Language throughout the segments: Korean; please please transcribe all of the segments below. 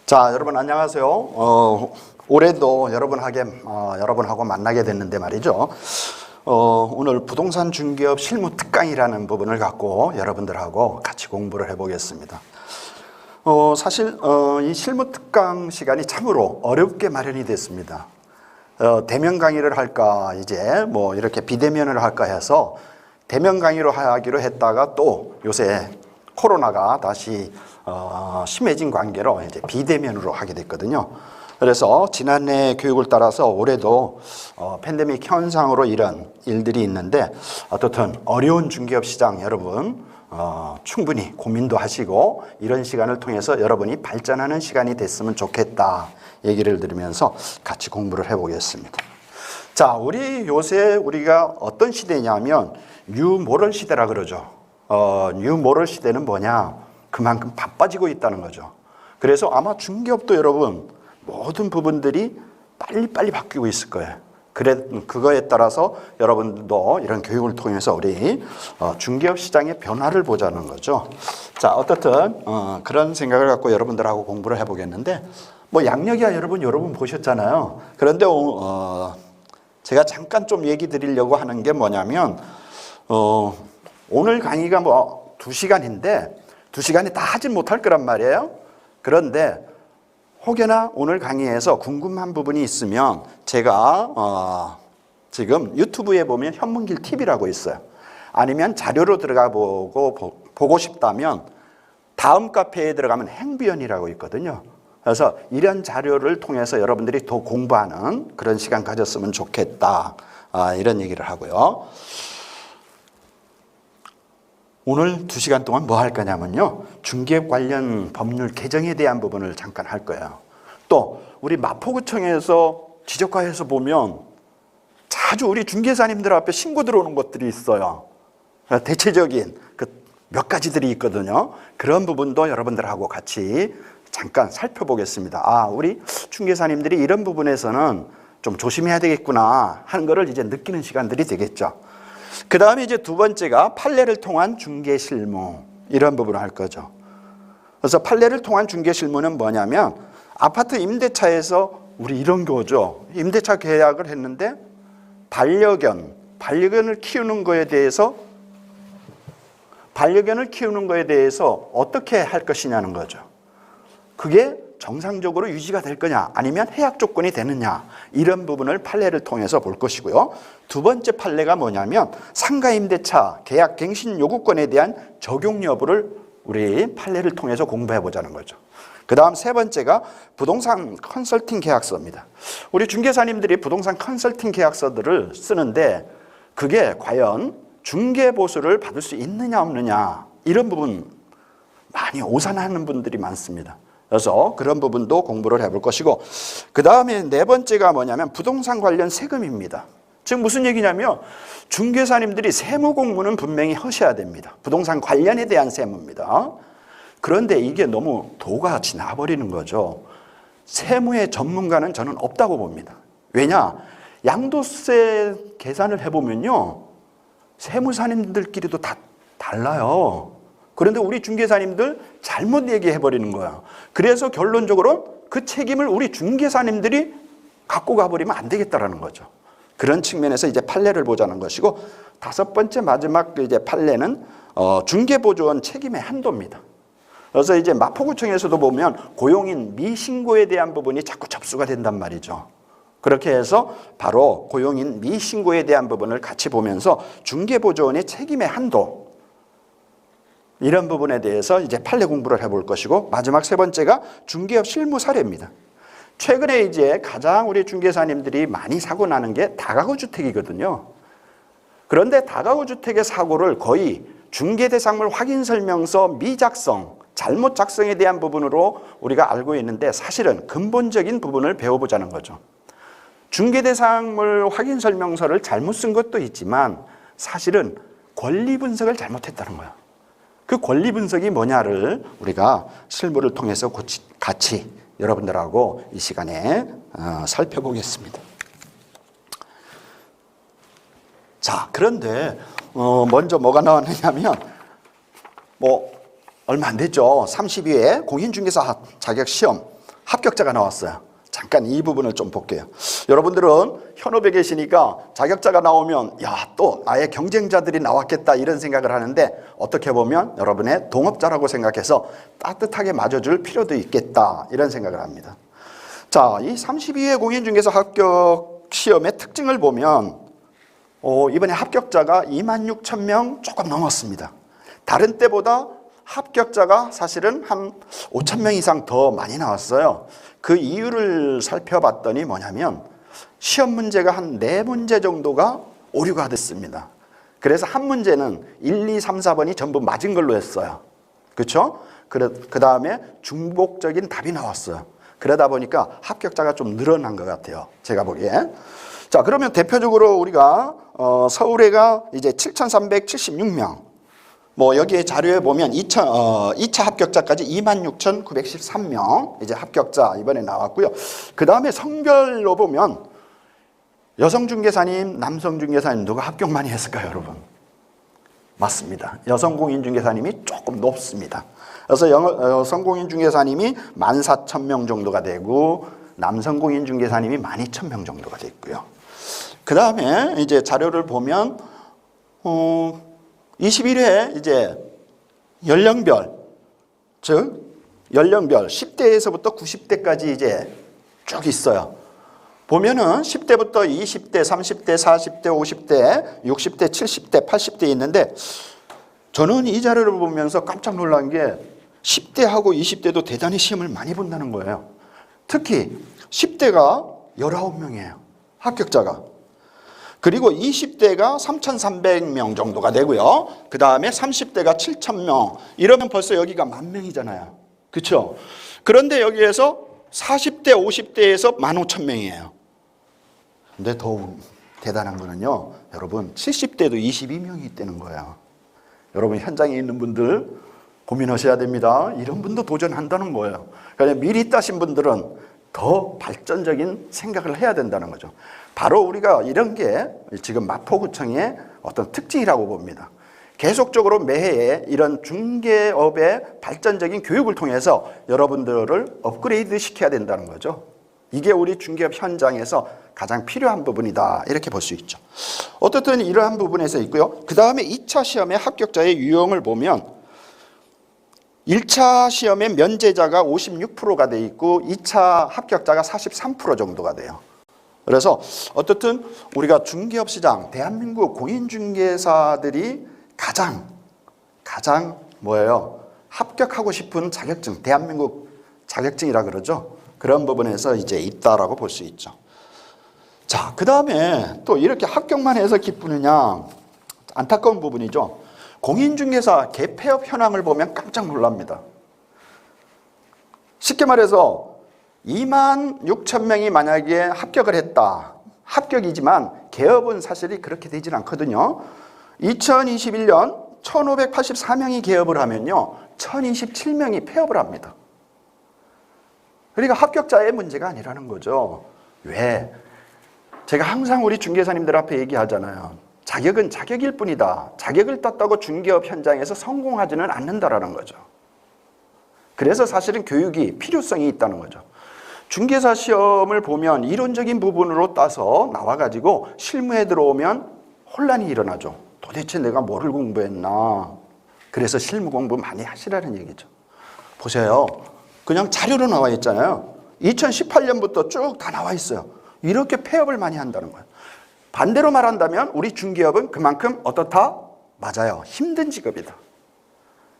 자, 여러분 안녕하세요. 올해도 여러분하고 만나게 됐는데 말이죠. 오늘 부동산 중개업 실무 특강이라는 부분을 갖고 여러분들하고 같이 공부를 해보겠습니다. 사실 이 실무 특강 시간이 참으로 어렵게 마련이 됐습니다. 대면 강의를 할까 이제 뭐 이렇게 비대면을 할까 해서 대면 강의로 하기로 했다가 또 요새 코로나가 다시 심해진 관계로 이제 비대면으로 하게 됐거든요. 그래서 지난해 교육을 따라서 올해도 팬데믹 현상으로 이런 일들이 있는데 어떻든 어려운 중개업 시장 여러분 충분히 고민도 하시고 이런 시간을 통해서 여러분이 발전하는 시간이 됐으면 좋겠다 얘기를 들으면서 같이 공부를 해보겠습니다. 자, 요새 우리가 어떤 시대냐면 뉴모럴 시대라 그러죠. 뉴모럴 시대는 뭐냐? 그만큼 바빠지고 있다는 거죠. 그래서 아마 중개업도 여러분 모든 부분들이 빨리빨리 바뀌고 있을 거예요. 그거에 따라서 여러분도 이런 교육을 통해서 우리 중개업 시장의 변화를 보자는 거죠. 자, 어떻든 그런 생각을 갖고 여러분들하고 공부를 해보겠는데 뭐 양력이야 여러분 보셨잖아요. 그런데 제가 잠깐 좀 얘기 드리려고 하는 게 뭐냐면 오늘 강의가 뭐 2시간인데 2시간에 다 하진 못할 거란 말이에요. 그런데 혹여나 오늘 강의에서 궁금한 부분이 있으면 제가 지금 유튜브에 보면 현문길 TV라고 있어요. 아니면 자료로 들어가 보고 싶다면 다음 카페에 들어가면 행비연이라고 있거든요. 그래서 이런 자료를 통해서 여러분들이 더 공부하는 그런 시간 가졌으면 좋겠다. 이런 얘기를 하고요. 오늘 2시간 동안 뭐 할 거냐면요. 중개업 관련 법률 개정에 대한 부분을 잠깐 할 거예요. 또 우리 마포구청에서 지적과에서 보면 자주 우리 중개사님들 앞에 신고 들어오는 것들이 있어요. 대체적인 몇 가지들이 있거든요. 그런 부분도 여러분들하고 같이 잠깐 살펴보겠습니다. 우리 중개사님들이 이런 부분에서는 좀 조심해야 되겠구나 하는 거를 이제 느끼는 시간들이 되겠죠. 그 다음에 이제 두 번째가 판례를 통한 중개 실무 이런 부분을 할 거죠. 그래서 판례를 통한 중개 실무는 뭐냐면 아파트 임대차에서 우리 이런 거죠. 임대차 계약을 했는데 반려견을 키우는 거에 대해서 어떻게 할 것이냐는 거죠. 그게 정상적으로 유지가 될 거냐 아니면 해약 조건이 되느냐 이런 부분을 판례를 통해서 볼 것이고요. 두 번째 판례가 뭐냐면 상가 임대차 계약 갱신 요구권에 대한 적용 여부를 우리 판례를 통해서 공부해 보자는 거죠. 그 다음 세 번째가 부동산 컨설팅 계약서입니다. 우리 중개사님들이 부동산 컨설팅 계약서들을 쓰는데 그게 과연 중개 보수를 받을 수 있느냐 없느냐 이런 부분 많이 오산하는 분들이 많습니다. 그래서 그런 부분도 공부를 해볼 것이고 그 다음에 네 번째가 뭐냐면 부동산 관련 세금입니다. 즉 무슨 얘기냐면 중개사님들이 세무 공부는 분명히 하셔야 됩니다. 부동산 관련에 대한 세무입니다. 그런데 이게 너무 도가 지나버리는 거죠. 세무의 전문가는 저는 없다고 봅니다. 왜냐? 양도세 계산을 해보면요. 세무사님들끼리도 다 달라요. 그런데 우리 중개사님들 잘못 얘기해버리는 거야. 그래서 결론적으로 그 책임을 우리 중개사님들이 갖고 가버리면 안 되겠다라는 거죠. 그런 측면에서 이제 판례를 보자는 것이고 다섯 번째 마지막 이제 판례는 중개보조원 책임의 한도입니다. 그래서 이제 마포구청에서도 보면 고용인 미신고에 대한 부분이 자꾸 접수가 된단 말이죠. 그렇게 해서 바로 고용인 미신고에 대한 부분을 같이 보면서 중개보조원의 책임의 한도 이런 부분에 대해서 이제 판례 공부를 해볼 것이고 마지막 세 번째가 중개업 실무 사례입니다. 최근에 이제 가장 우리 중개사님들이 많이 사고 나는 게 다가구 주택이거든요. 그런데 다가구 주택의 사고를 거의 중개대상물 확인 설명서 미작성, 잘못 작성에 대한 부분으로 우리가 알고 있는데 사실은 근본적인 부분을 배워보자는 거죠. 중개대상물 확인 설명서를 잘못 쓴 것도 있지만 사실은 권리 분석을 잘못했다는 거예요. 그 권리 분석이 뭐냐를 우리가 실무를 통해서 같이 여러분들하고 이 시간에 살펴보겠습니다. 자, 그런데 먼저 뭐가 나왔느냐면 얼마 안 됐죠. 32회 공인중개사 자격 시험 합격자가 나왔어요. 잠깐 이 부분을 좀 볼게요. 여러분들은 현업에 계시니까 자격자가 나오면 야, 또 나의 경쟁자들이 나왔겠다 이런 생각을 하는데 어떻게 보면 여러분의 동업자라고 생각해서 따뜻하게 맞아줄 필요도 있겠다 이런 생각을 합니다. 자, 이 32회 공인중개사 합격 시험의 특징을 보면 이번에 합격자가 26,000명 조금 넘었습니다. 다른 때보다 합격자가 사실은 한 5,000명 이상 더 많이 나왔어요. 그 이유를 살펴봤더니 뭐냐면 시험 문제가 한 4문제 정도가 오류가 됐습니다. 그래서 한 문제는 1, 2, 3, 4번이 전부 맞은 걸로 했어요. 그렇죠? 그 다음에 중복적인 답이 나왔어요. 그러다 보니까 합격자가 좀 늘어난 것 같아요. 제가 보기에. 자, 그러면 대표적으로 우리가 서울에가 이제 7,376명. 뭐 여기에 자료에 보면 2차 합격자까지 26,913명 이제 합격자 이번에 나왔고요. 그 다음에 성별로 보면 여성 중개사님, 남성 중개사님 누가 합격 많이 했을까요, 여러분? 맞습니다. 여성 공인중개사님이 조금 높습니다. 그래서 여성 공인중개사님이 14,000명 정도가 되고 남성 공인중개사님이 12,000명 정도가 됐고요. 그 다음에 이제 자료를 보면 21회 이제 연령별, 즉 연령별 10대에서부터 90대까지 이제 쭉 있어요. 보면은 10대부터 20대, 30대, 40대, 50대, 60대, 70대, 80대 있는데 저는 이 자료를 보면서 깜짝 놀란 게 10대하고 20대도 대단히 시험을 많이 본다는 거예요. 특히 10대가 19명이에요. 합격자가. 그리고 20대가 3,300명 정도가 되고요. 그 다음에 30대가 7,000명. 이러면 벌써 여기가 10,000명이잖아요. 그렇죠? 그런데 여기에서 40대, 50대에서 15,000명이에요. 근데 더 대단한 거는요. 여러분 70대도 22명이 있다는 거예요. 여러분 현장에 있는 분들 고민하셔야 됩니다. 이런 분도 도전한다는 거예요. 그러니까 미리 따신 분들은 더 발전적인 생각을 해야 된다는 거죠. 바로 우리가 이런 게 지금 마포구청의 어떤 특징이라고 봅니다. 계속적으로 매해 이런 중개업의 발전적인 교육을 통해서 여러분들을 업그레이드 시켜야 된다는 거죠. 이게 우리 중개업 현장에서 가장 필요한 부분이다 이렇게 볼 수 있죠. 어떻든 이러한 부분에서 있고요. 그 다음에 2차 시험의 합격자의 유형을 보면 1차 시험의 면제자가 56%가 돼 있고 2차 합격자가 43% 정도가 돼요. 그래서 어떻든 우리가 중개업 시장, 대한민국 공인중개사들이 가장 뭐예요? 합격하고 싶은 자격증, 대한민국 자격증이라 그러죠. 그런 부분에서 이제 있다라고 볼 수 있죠. 자, 그 다음에 또 이렇게 합격만 해서 기쁘느냐? 안타까운 부분이죠. 공인중개사 개폐업 현황을 보면 깜짝 놀랍니다. 쉽게 말해서 26,000명이 만약에 합격을 했다. 합격이지만 개업은 사실이 그렇게 되진 않거든요. 2021년 1,584명이 개업을 하면요. 1,027명이 폐업을 합니다. 그러니까 합격자의 문제가 아니라는 거죠. 왜? 제가 항상 우리 중개사님들 앞에 얘기하잖아요. 자격은 자격일 뿐이다. 자격을 땄다고 중개업 현장에서 성공하지는 않는다라는 거죠. 그래서 사실은 교육이 필요성이 있다는 거죠. 중개사 시험을 보면 이론적인 부분으로 따서 나와가지고 실무에 들어오면 혼란이 일어나죠. 도대체 내가 뭐를 공부했나. 그래서 실무 공부 많이 하시라는 얘기죠. 보세요. 그냥 자료로 나와 있잖아요. 2018년부터 쭉 다 나와 있어요. 이렇게 폐업을 많이 한다는 거예요. 반대로 말한다면 우리 중개업은 그만큼 어떻다? 맞아요. 힘든 직업이다.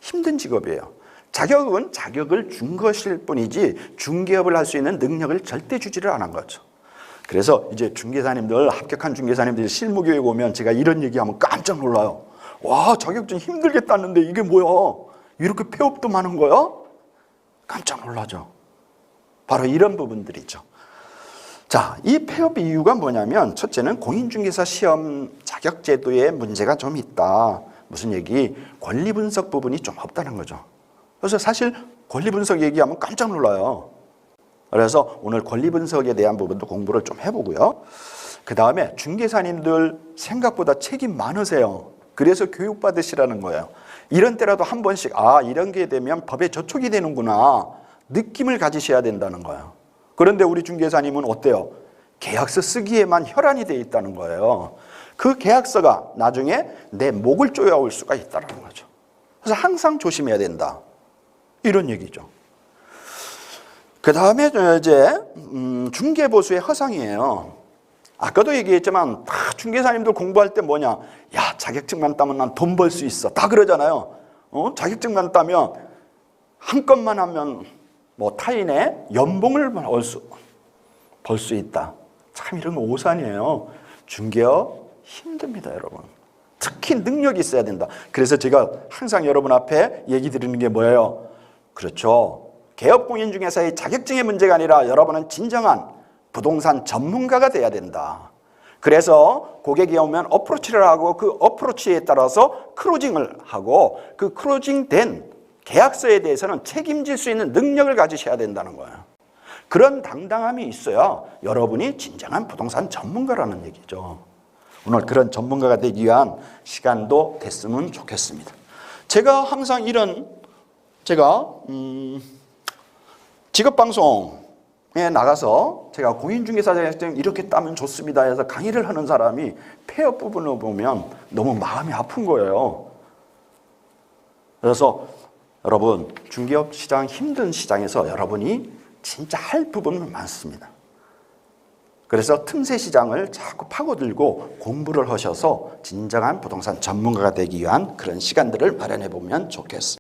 힘든 직업이에요. 자격은 자격을 준 것일 뿐이지 중개업을 할 수 있는 능력을 절대 주지를 않은 거죠. 그래서 이제 중개사님들, 합격한 중개사님들 실무교육 오면 제가 이런 얘기하면 깜짝 놀라요. 와, 자격증 힘들게 땄는데 이게 뭐야? 이렇게 폐업도 많은 거야? 깜짝 놀라죠. 바로 이런 부분들이죠. 자, 이 폐업 이유가 뭐냐면 첫째는 공인중개사 시험 자격제도에 문제가 좀 있다. 무슨 얘기? 권리 분석 부분이 좀 없다는 거죠. 그래서 사실 권리 분석 얘기하면 깜짝 놀라요. 그래서 오늘 권리 분석에 대한 부분도 공부를 좀 해보고요. 그 다음에 중개사님들 생각보다 책임 많으세요. 그래서 교육받으시라는 거예요. 이런 때라도 한 번씩 이런 게 되면 법에 저촉이 되는구나. 느낌을 가지셔야 된다는 거예요. 그런데 우리 중개사님은 어때요? 계약서 쓰기에만 혈안이 되어 있다는 거예요. 그 계약서가 나중에 내 목을 조여올 수가 있다는 거죠. 그래서 항상 조심해야 된다. 이런 얘기죠. 그 다음에 이제 중개보수의 허상이에요. 아까도 얘기했지만 다 중개사님들 공부할 때 뭐냐? 야, 자격증만 따면 난 돈 벌 수 있어. 다 그러잖아요. 자격증만 따면 한 건만 하면 뭐 타인의 연봉을 벌 수 있다. 참 이런 거 오산이에요. 중개업 힘듭니다, 여러분. 특히 능력이 있어야 된다. 그래서 제가 항상 여러분 앞에 얘기 드리는 게 뭐예요? 그렇죠. 개업공인중개사의 자격증의 문제가 아니라 여러분은 진정한 부동산 전문가가 돼야 된다. 그래서 고객이 오면 어프로치를 하고 그 어프로치에 따라서 클로징을 하고 그 클로징된 계약서에 대해서는 책임질 수 있는 능력을 가지셔야 된다는 거예요. 그런 당당함이 있어야 여러분이 진정한 부동산 전문가라는 얘기죠. 오늘 그런 전문가가 되기 위한 시간도 됐으면 좋겠습니다. 제가 항상 제가 직업방송에 나가서 제가 공인중개사 자격증 이렇게 따면 좋습니다 해서 강의를 하는 사람이 폐업 부분을 보면 너무 마음이 아픈 거예요. 그래서 여러분, 중개업 시장 힘든 시장에서 여러분이 진짜 할 부분은 많습니다. 그래서 틈새 시장을 자꾸 파고들고 공부를 하셔서 진정한 부동산 전문가가 되기 위한 그런 시간들을 마련해 보면 좋겠습니다.